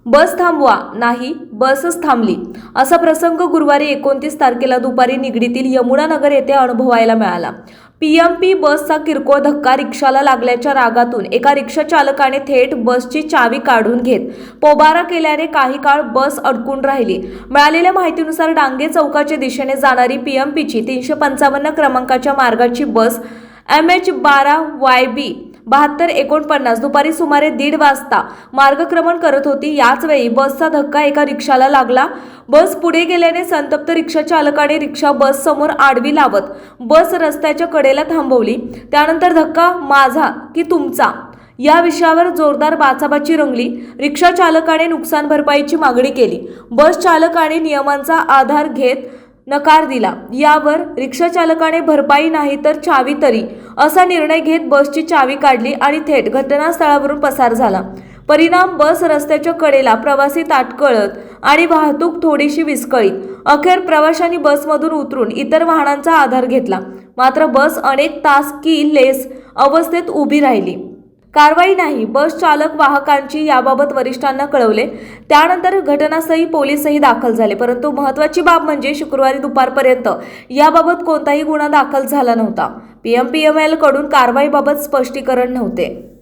बस थांबवा, नाही बसच थांबली असा प्रसंग गुरुवारी 29 तारखेला दुपारी निगडीतील यमुना नगर येथे अनुभवायला मिळाला। पीएमपी बसचा किरकोळ धक्का रिक्षाला लागल्याच्या रागातून एका रिक्षा चालकाने थेट बसची चावी काढून घेत पोबारा केल्याने काही काळ बस अडकून राहिली। मिळालेल्या माहितीनुसार डांगे चौकाच्या दिशेने जाणारी पीएमपीची 355 क्रमांकाच्या मार्गाची बस MH12YB 7249 दुपारी सुमारे 1:30 वाजता मार्गक्रमण करत होती। याच वेळी बसचा धक्का एका रिक्षाला लागला। बस पुढे गेल्याने संतप्त रिक्षा चालकाने रिक्षा बस समोर आडवी लावत बस रस्त्याच्या कडेला थांबवली। त्यानंतर धक्का माझा की तुमचा या विषयावर जोरदार बाचाबाची रंगली। रिक्षा चालकाने नुकसान भरपाईची मागणी केली। बस चालकाने नियमांचा आधार घेत नकार दिला। यावर रिक्षा चालकाने भरपाई नाही तर चावी तरी असा निर्णय घेत बसची चावी काढली आणि थेट घटनास्थळावरून पसार झाला। परिणाम बस रस्त्याच्या कडेला, प्रवासी ताटकळत आणि वाहतूक थोडीशी विस्कळीत। अखेर प्रवाशांनी बसमधून उतरून इतर वाहनांचा आधार घेतला, मात्र बस अनेक तास कीलेस अवस्थेत उभी राहिली। कारवाई नाही। बस चालक वाहकांची याबाबत वरिष्ठांना कळवले। त्यानंतर घटनास्थळी पोलीसही दाखल झाले, परंतु महत्त्वाची बाब म्हणजे शुक्रवारी दुपारपर्यंत याबाबत कोणताही गुन्हा दाखल झाला नव्हता। PMPML कडून कारवाईबाबत स्पष्टीकरण नव्हते।